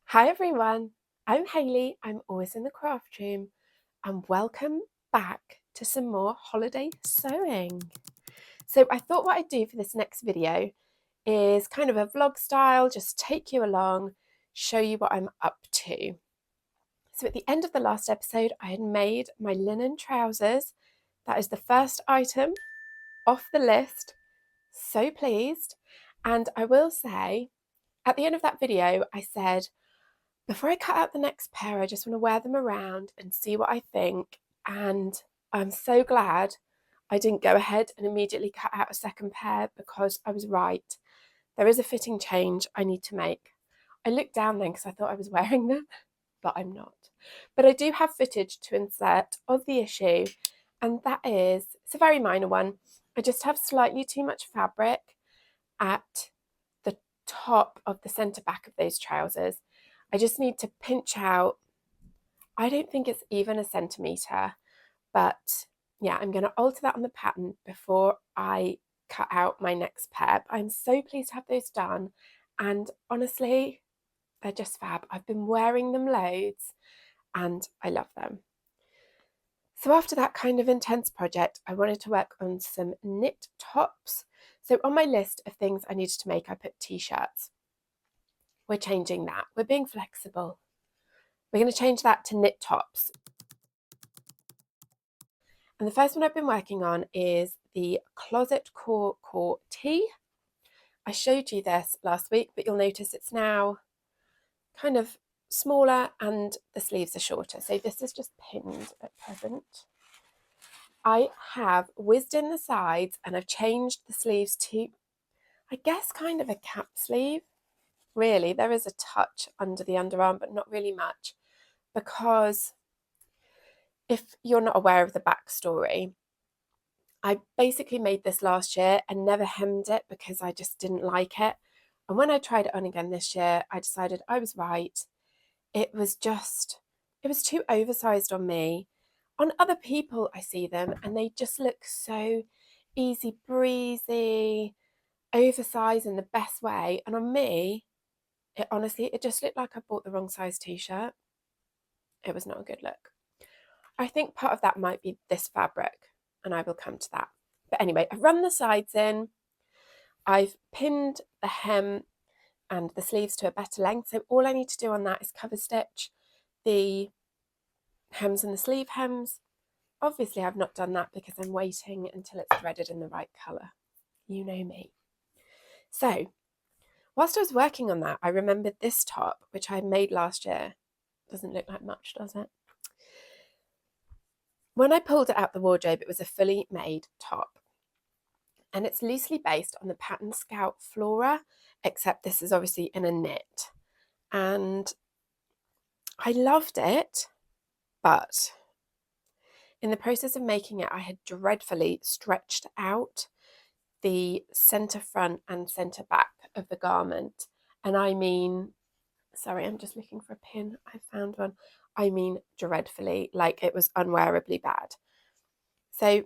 Hi everyone, I'm Hayley, I'm always in the craft room, and welcome back to some more holiday sewing. So I thought what I'd do for this next video is kind of a vlog style, just take you along, show you what I'm up to. So at the end of the last episode, I had made my linen trousers. That is the first item off the list. So pleased. And I will say, at the end of that video, I said, before I cut out the next pair, I just want to wear them around and see what I think. And I'm so glad I didn't go ahead and immediately cut out a second pair because I was right. There is a fitting change I need to make. I looked down then because I thought I was wearing them, but I'm not. But I do have footage to insert of the issue, and that is, it's a very minor one. I just have slightly too much fabric at the top of the centre back of those trousers. I just need to pinch out, I don't think it's even a centimetre, but yeah, I'm going to alter that on the pattern before I cut out my next pair. But I'm so pleased to have those done, and honestly, they're just fab. I've been wearing them loads and I love them. So after that kind of intense project, I wanted to work on some knit tops. So on my list of things I needed to make, I put t-shirts. We're changing that. We're being flexible. We're going to change that to knit tops. And the first one I've been working on is the Closet Core Tee. I showed you this last week, but you'll notice it's now kind of smaller and the sleeves are shorter. So this is just pinned at present. I have whizzed in the sides and I've changed the sleeves to, I guess, kind of a cap sleeve. Really, there is a touch under the underarm, but not really much, because if you're not aware of the backstory, I basically made this last year and never hemmed it because I just didn't like it. And when I tried it on again this year, I decided I was right. It was too oversized on me. On other people, I see them and they just look so easy breezy, oversized in the best way. And on me, it just looked like I bought the wrong size t-shirt. It was not a good look. I think part of that might be this fabric, and I will come to that. But anyway, I've run the sides in, I've pinned the hem and the sleeves to a better length. So all I need to do on that is cover stitch the hems and the sleeve hems. Obviously, I've not done that because I'm waiting until it's threaded in the right colour. You know me. So whilst I was working on that, I remembered this top, which I made last year. Doesn't look like much, does it? When I pulled it out the wardrobe, it was a fully made top. And it's loosely based on the pattern Scout Flora, except this is obviously in a knit. And I loved it, but in the process of making it, I had dreadfully stretched out the centre front and centre back of the garment. And I mean, sorry, I'm just looking for a pin. I found one. I mean, dreadfully, like it was unwearably bad. So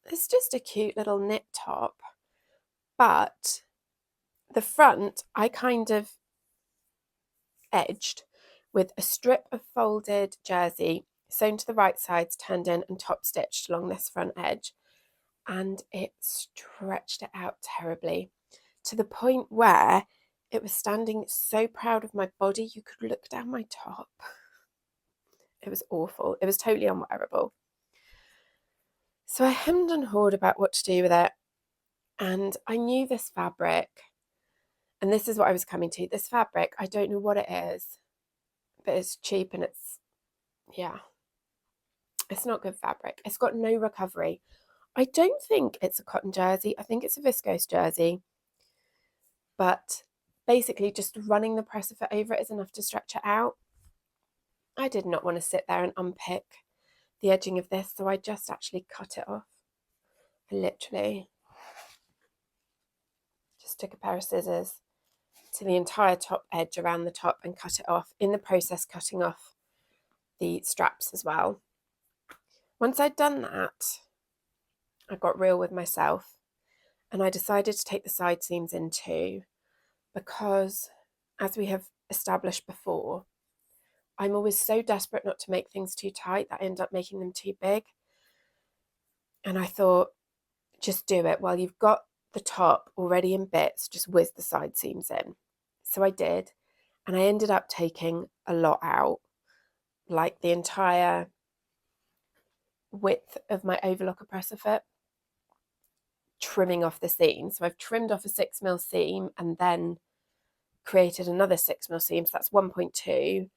it's just a cute little knit top, but the front I kind of edged with a strip of folded jersey sewn to the right sides, turned in and top stitched along this front edge, and it stretched it out terribly to the point where it was standing so proud of my body you could look down my top. It was awful. It was totally unwearable. So I hemmed and hawed about what to do with it, and I knew this fabric, and this is what I was coming to. This fabric, I don't know what it is, but it's cheap and it's not good fabric. It's got no recovery. I don't think it's a cotton jersey. I think it's a viscose jersey. But basically just running the presser foot over it is enough to stretch it out. I did not want to sit there and unpick the edging of this, so I just actually cut it off. I literally just took a pair of scissors to the entire top edge around the top and cut it off, in the process cutting off the straps as well. Once I'd done that, I got real with myself and I decided to take the side seams in too, because as we have established before, I'm always so desperate not to make things too tight that I end up making them too big. And I thought, just do it while you've got the top already in bits, just whiz the side seams in. So I did, and I ended up taking a lot out, like the entire width of my overlocker presser foot, trimming off the seam. So I've trimmed off a 6mm seam and then created another 6mm seam. So that's 1.2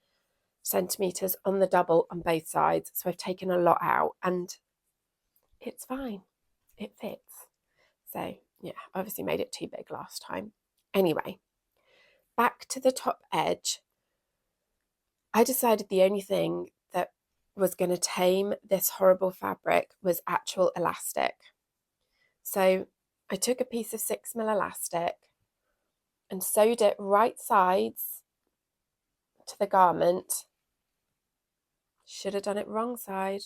centimeters on the double on both sides. So I've taken a lot out and it's fine. It fits. So yeah, obviously made it too big last time. Anyway, back to the top edge. I decided the only thing that was going to tame this horrible fabric was actual elastic. So I took a piece of 6mm elastic and sewed it right sides to the garment. Should have done it wrong side,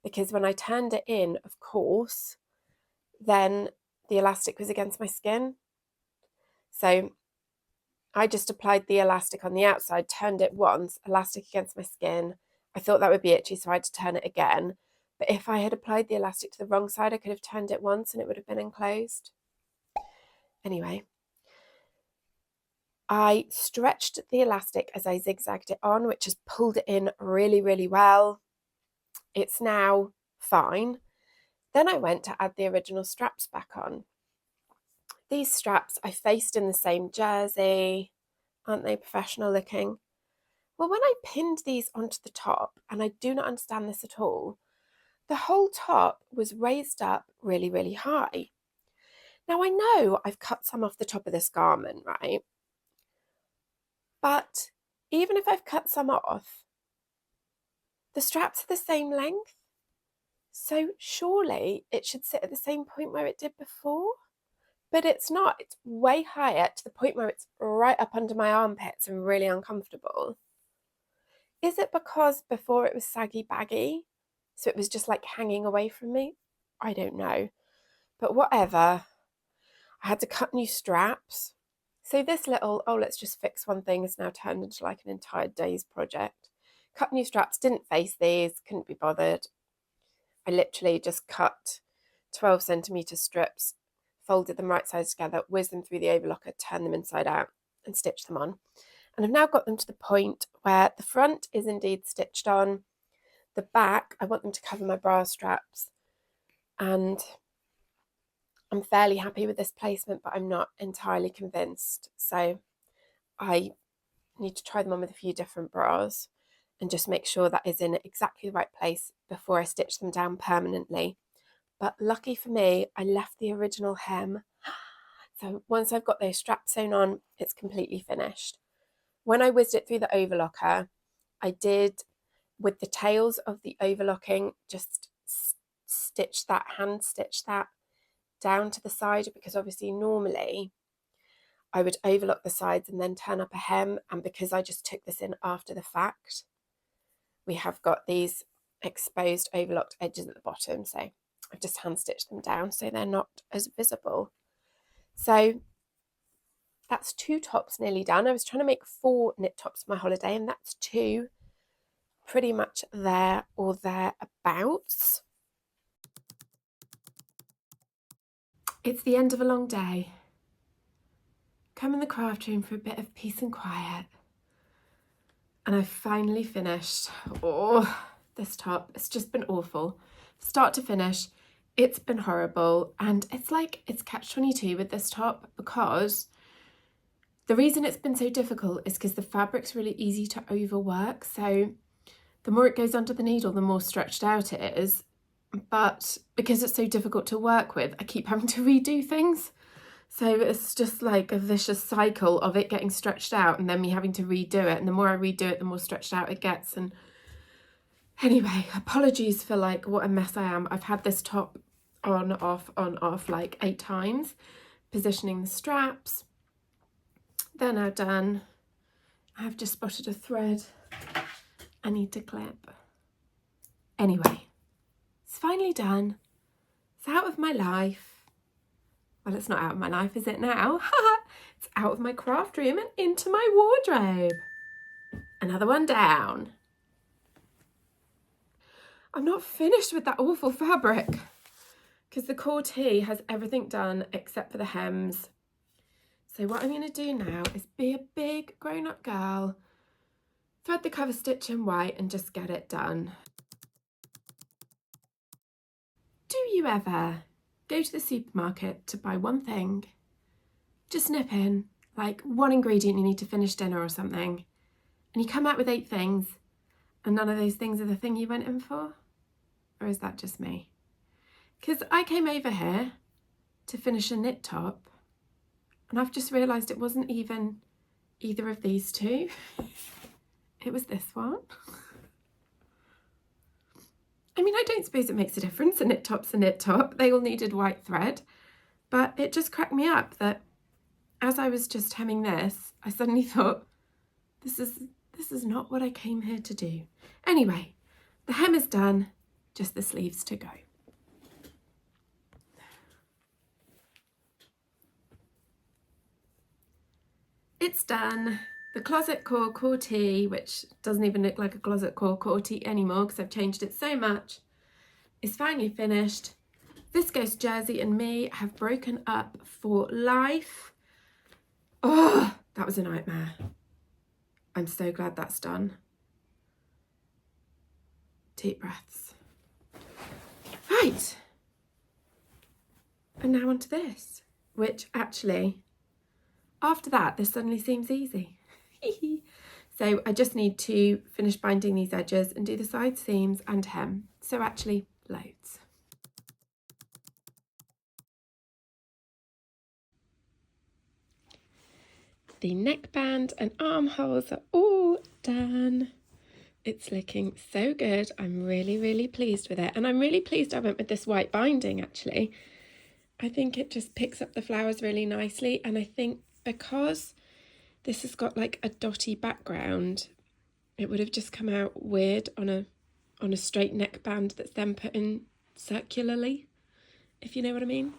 because when I turned it in, of course, then the elastic was against my skin. So I just applied the elastic on the outside, turned it once, elastic against my skin. I thought that would be itchy, so I had to turn it again. But if I had applied the elastic to the wrong side, I could have turned it once and it would have been enclosed. Anyway, I stretched the elastic as I zigzagged it on, which has pulled it in really, really well. It's now fine. Then I went to add the original straps back on. These straps I faced in the same jersey. Aren't they professional looking? Well, when I pinned these onto the top, and I do not understand this at all, the whole top was raised up really, really high. Now I know I've cut some off the top of this garment, right? But even if I've cut some off, the straps are the same length. So surely it should sit at the same point where it did before. But it's not. It's way higher, to the point where it's right up under my armpits and really uncomfortable. Is it because before it was saggy baggy, so it was just like hanging away from me? I don't know. But whatever. I had to cut new straps. So this little, oh, let's just fix one thing, has now turned into like an entire day's project. Cut new straps, didn't face these, couldn't be bothered. I literally just cut 12cm strips, folded them right sides together, whizzed them through the overlocker, turned them inside out and stitched them on. And I've now got them to the point where the front is indeed stitched on. The back, I want them to cover my bra straps. And I'm fairly happy with this placement, but I'm not entirely convinced. So I need to try them on with a few different bras and just make sure that is in exactly the right place before I stitch them down permanently. But lucky for me, I left the original hem. So once I've got those straps sewn on, it's completely finished. When I whizzed it through the overlocker, I did, with the tails of the overlocking, just hand stitch that down to the side, because obviously normally I would overlock the sides and then turn up a hem, and because I just took this in after the fact, we have got these exposed overlocked edges at the bottom, so I've just hand stitched them down so they're not as visible. So that's 2 tops nearly done. I was trying to make 4 knit tops for my holiday, and that's 2 pretty much there or thereabouts. It's the end of a long day. Come in the craft room for a bit of peace and quiet. And I've finally finished. Oh, this top, it's just been awful. Start to finish, it's been horrible. And it's like, it's catch-22 with this top, because the reason it's been so difficult is because the fabric's really easy to overwork. So the more it goes under the needle, the more stretched out it is. But because it's so difficult to work with, I keep having to redo things. So it's just like a vicious cycle of it getting stretched out and then me having to redo it. And the more I redo it, the more stretched out it gets. And anyway, apologies for like what a mess I am. I've had this top on, off like 8 times. Positioning the straps. They're now done. I've just spotted a thread I need to clip. Anyway, it's finally done. It's out of my life. Well, it's not out of my life, is it now? It's out of my craft room and into my wardrobe. Another one down. I'm not finished with that awful fabric because the core tee has everything done except for the hems. So what I'm going to do now is be a big grown-up girl, thread the cover stitch in white and just get it done. Do you ever go to the supermarket to buy one thing, just nip in, like one ingredient you need to finish dinner or something, and you come out with 8 things and none of those things are the thing you went in for? Or is that just me? Because I came over here to finish a knit top and I've just realised it wasn't even either of these two. It was this one. I mean, I don't suppose it makes a difference. A knit top's a knit top. They all needed white thread. But it just cracked me up that as I was just hemming this, I suddenly thought, this is not what I came here to do. Anyway, the hem is done, just the sleeves to go. It's done. The closet core tee, which doesn't even look like a closet core tee anymore because I've changed it so much, is finally finished. Viscose jersey and me have broken up for life. Oh, that was a nightmare. I'm so glad that's done. Deep breaths. Right. And now onto this, which actually, after that, this suddenly seems easy. So I just need to finish binding these edges and do the side seams and hem. So actually, loads. The neckband and armholes are all done. It's looking so good. I'm really, really pleased with it. And I'm really pleased I went with this white binding, actually. I think it just picks up the flowers really nicely. And I think because this has got like a dotty background, it would have just come out weird on a straight neckband that's then put in circularly, if you know what I mean.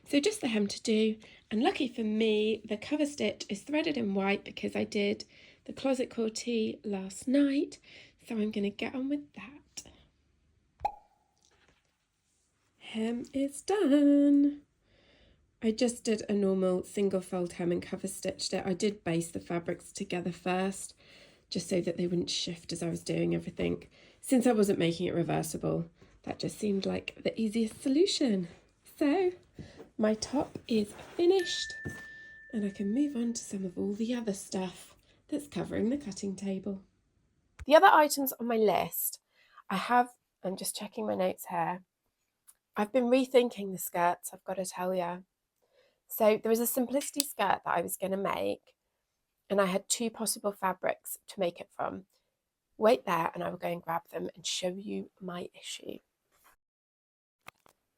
So just the hem to do, and lucky for me, the cover stitch is threaded in white because I did the closet core tee last night, so I'm going to get on with that. Hem is done. I just did a normal single fold hem and cover stitched it. I did base the fabrics together first, just so that they wouldn't shift as I was doing everything. Since I wasn't making it reversible, that just seemed like the easiest solution. So my top is finished and I can move on to some of all the other stuff that's covering the cutting table. The other items on my list, I'm just checking my notes here. I've been rethinking the skirts, I've got to tell you. So there was a simplicity skirt that I was going to make and I had 2 possible fabrics to make it from. Wait there and I will go and grab them and show you my issue.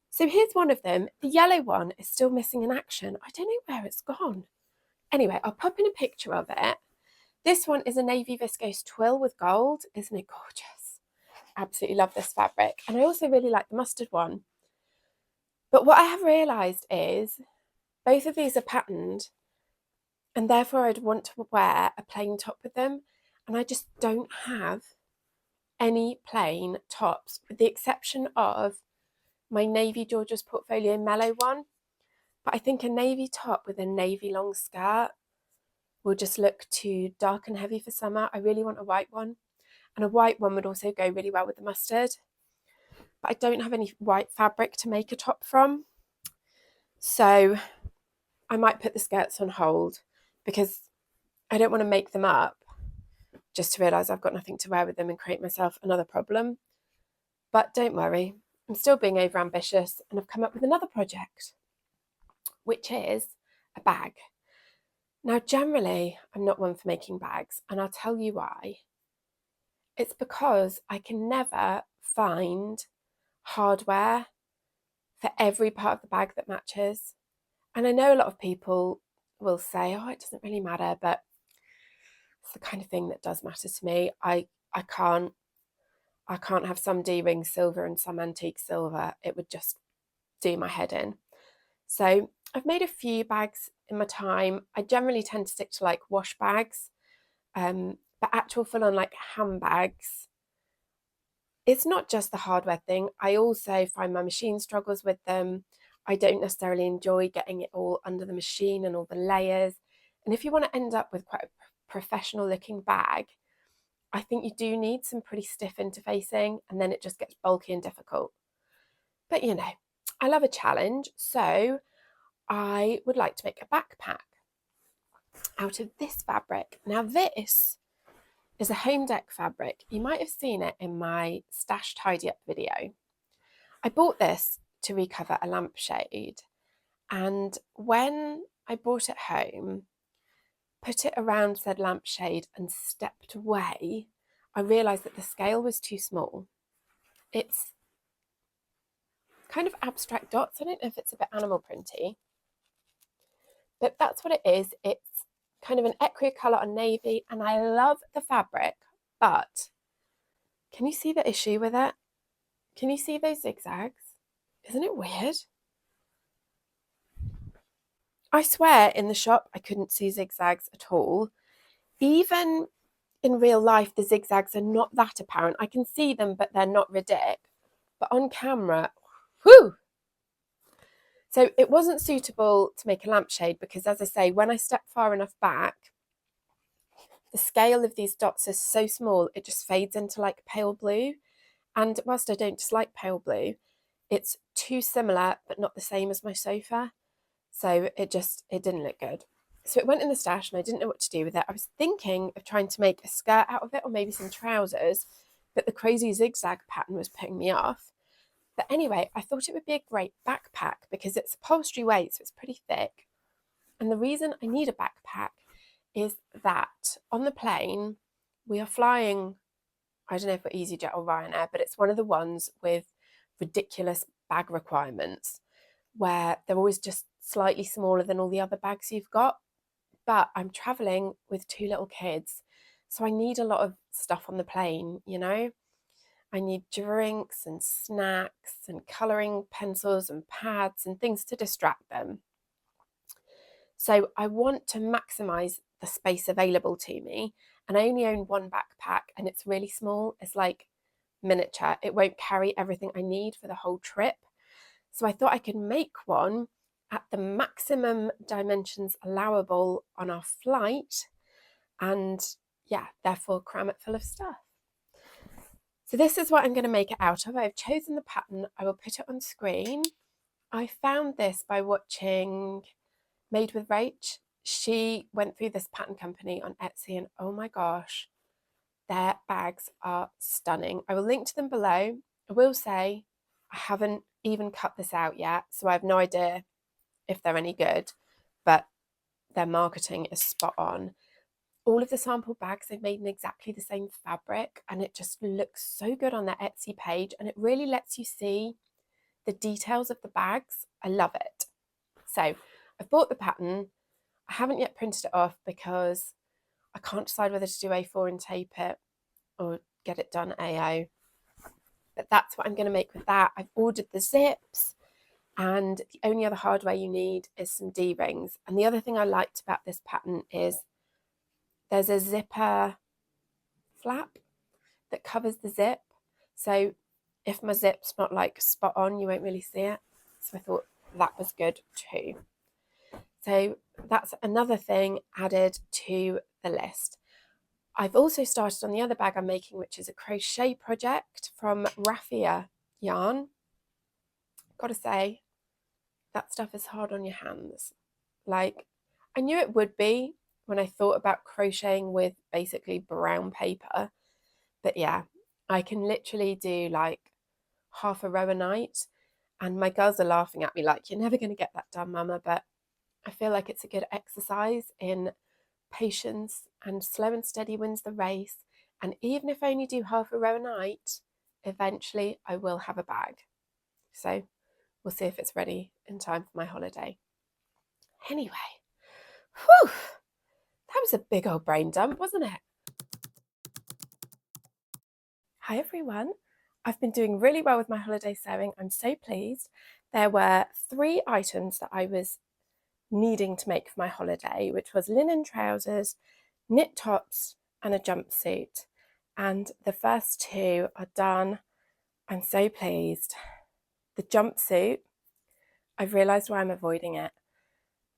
So here's one of them. The yellow one is still missing in action. I don't know where it's gone. Anyway, I'll pop in a picture of it. This one is a navy viscose twill with gold. Isn't it gorgeous? Absolutely love this fabric. And I also really like the mustard one. But what I have realised is both of these are patterned and therefore I'd want to wear a plain top with them. And I just don't have any plain tops with the exception of my navy Georgia's Portfolio Mellow one, but I think a navy top with a navy long skirt will just look too dark and heavy for summer. I really want a white one, and a white one would also go really well with the mustard, but I don't have any white fabric to make a top from, so I might put the skirts on hold because I don't want to make them up just to realise I've got nothing to wear with them and create myself another problem. But don't worry, I'm still being over ambitious and I've come up with another project, which is a bag. Now, generally, I'm not one for making bags, and I'll tell you why. It's because I can never find hardware for every part of the bag that matches. And I know a lot of people will say, oh, it doesn't really matter, but it's the kind of thing that does matter to me. I can't have some D-ring silver and some antique silver. It would just do my head in. So I've made a few bags in my time. I generally tend to stick to like wash bags, but actual full on like handbags, it's not just the hardware thing. I also find my machine struggles with them. I don't necessarily enjoy getting it all under the machine and all the layers. And if you want to end up with quite a professional looking bag, I think you do need some pretty stiff interfacing, and then it just gets bulky and difficult. But you know, I love a challenge, so I would like to make a backpack out of this fabric. Now this is a home deck fabric. You might have seen it in my stash tidy up video. I bought this to recover a lampshade, and when I brought it home, put it around said lampshade and stepped away, I realised that the scale was too small. It's kind of abstract dots. I don't know if it's a bit animal printy, but that's what it is. It's kind of an ecru colour on navy, and I love the fabric, but can you see the issue with it? Can you see those zigzags? Isn't it weird? I swear in the shop I couldn't see zigzags at all. Even in real life, the zigzags are not that apparent. I can see them, but they're not ridiculous. But on camera, whew! So it wasn't suitable to make a lampshade because, as I say, when I step far enough back, the scale of these dots is so small, it just fades into like pale blue. And whilst I don't dislike pale blue, it's too similar, but not the same as my sofa. So it didn't look good. So it went in the stash and I didn't know what to do with it. I was thinking of trying to make a skirt out of it or maybe some trousers, but the crazy zigzag pattern was putting me off. But anyway, I thought it would be a great backpack because it's upholstery weight, so it's pretty thick. And the reason I need a backpack is that on the plane, we are flying, I don't know if we're EasyJet or Ryanair, but it's one of the ones with ridiculous bag requirements where they're always just slightly smaller than all the other bags you've got. But I'm traveling with two little kids, so I need a lot of stuff on the plane, you know? I need drinks and snacks and colouring pencils and pads and things to distract them. So I want to maximise the space available to me. And I only own one backpack and it's really small. It's like miniature. It won't carry everything I need for the whole trip. So I thought I could make one at the maximum dimensions allowable on our flight and yeah, therefore cram it full of stuff. So this is what I'm going to make it out of. I've chosen the pattern. I will put it on screen. I found this by watching Made with Rach. She went through this pattern company on Etsy and oh my gosh, their bags are stunning. I will link to them below. I will say I haven't even cut this out yet, so I have no idea if they're any good, but their marketing is spot on. All of the sample bags they've made in exactly the same fabric, and it just looks so good on their Etsy page, and it really lets you see the details of the bags. I love it. So I've bought the pattern. I haven't yet printed it off because I can't decide whether to do A4 and tape it or get it done AO. But that's what I'm going to make with that. I've ordered the zips, and the only other hardware you need is some D-rings. And the other thing I liked about this pattern is there's a zipper flap that covers the zip. So if my zip's not like spot on, you won't really see it. So I thought that was good too. So that's another thing added to the list. I've also started on the other bag I'm making, which is a crochet project from Raffia yarn. Gotta say, that stuff is hard on your hands. Like, I knew it would be when I thought about crocheting with basically brown paper. But yeah, I can literally do like half a row a night. And my girls are laughing at me like, you're never going to get that done, Mama. But I feel like it's a good exercise in patience, and slow and steady wins the race. And even if I only do half a row a night, eventually I will have a bag. So we'll see if it's ready in time for my holiday. Anyway, whew, that was a big old brain dump, wasn't it? Hi everyone. I've been doing really well with my holiday sewing. I'm so pleased. there were 3 items that I was needing to make for my holiday, which was linen trousers, knit tops, and a jumpsuit. And the first 2 are done. I'm so pleased. The jumpsuit, I've realised why I'm avoiding it,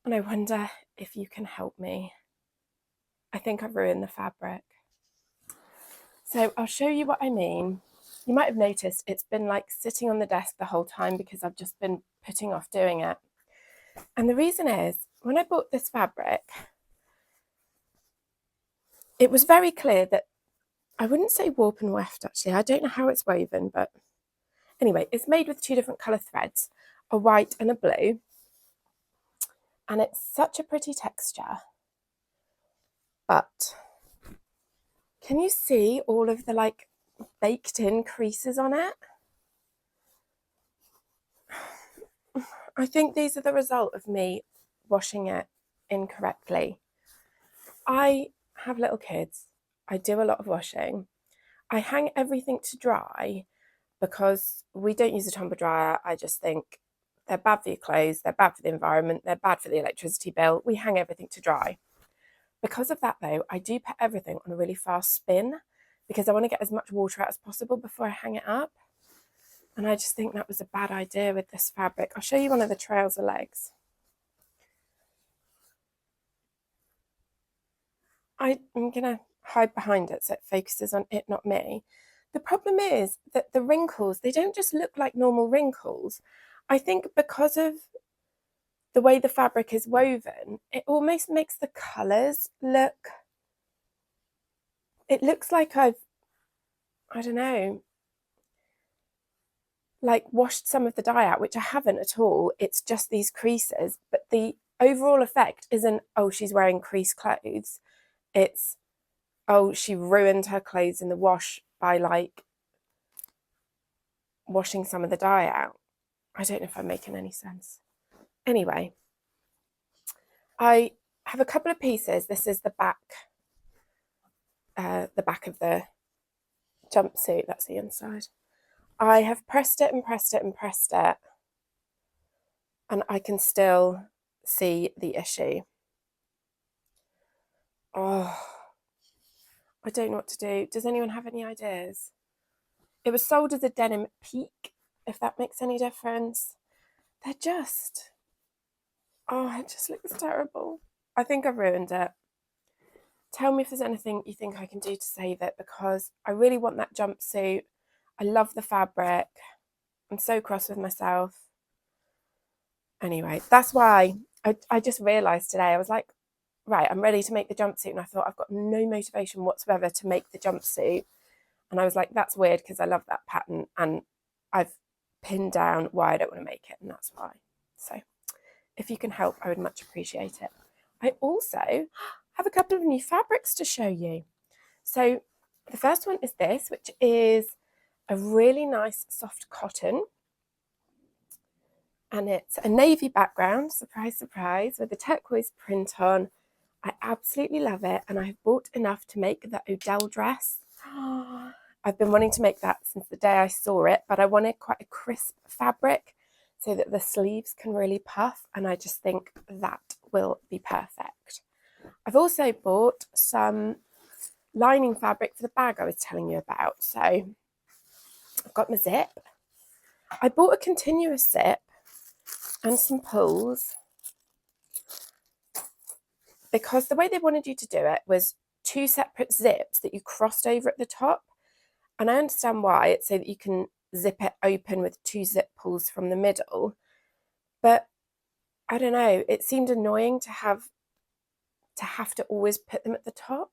and I wonder if you can help me. I think I've ruined the fabric. So I'll show you what I mean. You might have noticed it's been like sitting on the desk the whole time because I've just been putting off doing it. And the reason is, when I bought this fabric, it was very clear that, I wouldn't say warp and weft actually, I don't know how it's woven, but anyway, it's made with 2 different colour threads, a white and a blue, and it's such a pretty texture. But can you see all of the like baked in creases on it? I think these are the result of me washing it incorrectly. I have little kids. I do a lot of washing. I hang everything to dry because we don't use a tumble dryer. I just think they're bad for your clothes, they're bad for the environment, they're bad for the electricity bill. We hang everything to dry. Because of that though, I do put everything on a really fast spin because I want to get as much water out as possible before I hang it up. And I just think that was a bad idea with this fabric. I'll show you one of the trouser legs. I'm going to hide behind it so it focuses on it, not me. The problem is that the wrinkles, they don't just look like normal wrinkles. I think because of the way the fabric is woven, it almost makes the colours look, it looks like I don't know, like washed some of the dye out, which I haven't at all. It's just these creases, but the overall effect isn't, oh, she's wearing creased clothes. It's, oh, she ruined her clothes in the wash by like washing some of the dye out. I don't know if I'm making any sense. Anyway, I have a couple of pieces. This is the back of the jumpsuit. That's the inside. I have pressed it and pressed it and pressed it, and I can still see the issue. Oh, I don't know what to do. Does anyone have any ideas? It was sold as a denim peak, if that makes any difference. They're just, oh, it just looks terrible. I think I've ruined it. Tell me if there's anything you think I can do to save it, because I really want that jumpsuit. I love the fabric. I'm so cross with myself. Anyway, that's why I just realised today, I was like, right, I'm ready to make the jumpsuit. And I thought, I've got no motivation whatsoever to make the jumpsuit. And I was like, that's weird because I love that pattern. And I've pinned down why I don't want to make it. And that's why. So if you can help, I would much appreciate it. I also have a couple of new fabrics to show you. So the first one is this, which is a really nice soft cotton. And it's a navy background, surprise, surprise, with a turquoise print on. I absolutely love it, and I've bought enough to make the Odell dress. I've been wanting to make that since the day I saw it, but I wanted quite a crisp fabric so that the sleeves can really puff, and I just think that will be perfect. I've also bought some lining fabric for the bag I was telling you about. So I've got my zip. I bought a continuous zip and some pulls because the way they wanted you to do it was 2 separate zips that you crossed over at the top. And I understand why. It's so that you can zip it open with 2 zip pulls from the middle. But I don't know, it seemed annoying to have to always put them at the top.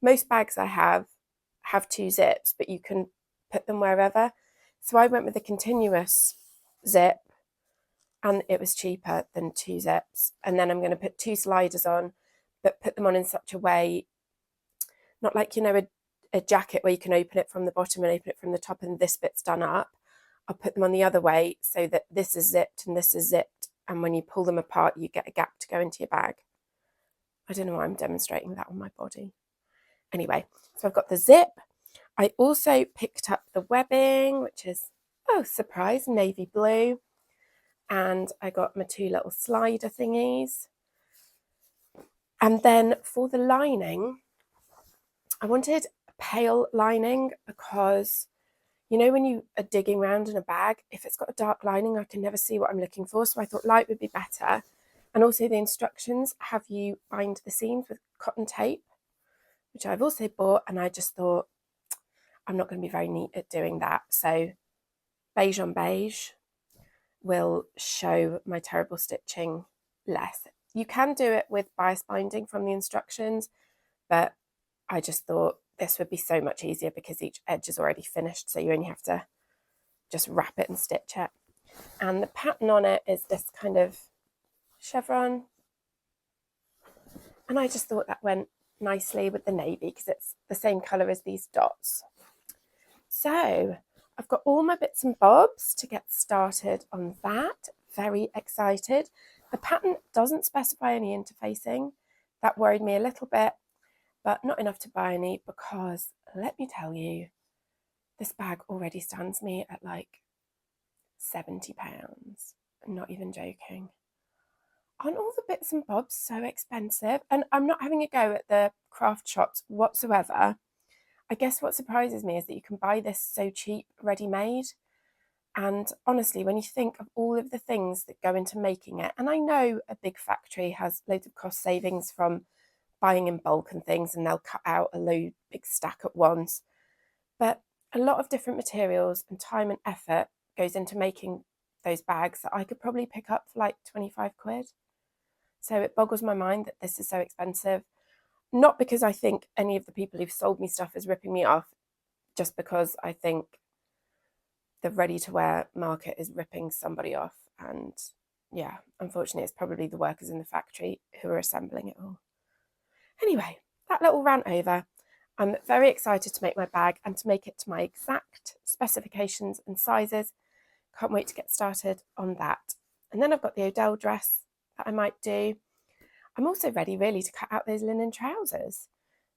Most bags I have 2 zips, but you can put them wherever. So I went with a continuous zip, and it was cheaper than 2 zips. And then I'm going to put 2 sliders on, but put them on in such a way, not like, you know, a jacket where you can open it from the bottom and open it from the top and this bit's done up. I'll put them on the other way so that this is zipped and this is zipped, and when you pull them apart you get a gap to go into your bag. I don't know why I'm demonstrating that on my body. Anyway, so I've got the zip. I also picked up the webbing, which is, oh surprise, navy blue. and I got my 2 little slider thingies. And then for the lining, I wanted a pale lining because, you know, when you are digging around in a bag, if it's got a dark lining, I can never see what I'm looking for. So I thought light would be better. And also the instructions have you bind the seams with cotton tape, which I've also bought. And I just thought, I'm not going to be very neat at doing that. So beige on beige will show my terrible stitching less. You can do it with bias binding from the instructions, but I just thought this would be so much easier because each edge is already finished, so you only have to just wrap it and stitch it. And the pattern on it is this kind of chevron, and I just thought that went nicely with the navy because it's the same colour as these dots. So I've got all my bits and bobs to get started on that. Very excited. The pattern doesn't specify any interfacing. That worried me a little bit, but not enough to buy any because, let me tell you, this bag already stands me at like £70. I'm not even joking. Aren't all the bits and bobs so expensive? And I'm not having a go at the craft shops whatsoever. I guess what surprises me is that you can buy this so cheap, ready-made. And honestly, when you think of all of the things that go into making it, and I know a big factory has loads of cost savings from buying in bulk and things, and they'll cut out a big stack at once. But a lot of different materials and time and effort goes into making those bags that I could probably pick up for like 25 quid. So it boggles my mind that this is so expensive. Not because I think any of the people who've sold me stuff is ripping me off, just because I think the ready-to-wear market is ripping somebody off. And yeah, unfortunately, it's probably the workers in the factory who are assembling it all. Anyway, that little rant over. I'm very excited to make my bag and to make it to my exact specifications and sizes. Can't wait to get started on that. And then I've got the Odell dress that I might do. I'm also ready really to cut out those linen trousers.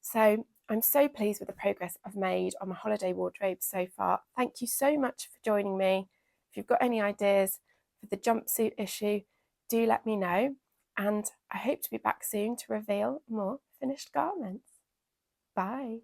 So I'm so pleased with the progress I've made on my holiday wardrobe so far. Thank you so much for joining me. If you've got any ideas for the jumpsuit issue, do let me know. And I hope to be back soon to reveal more finished garments. Bye.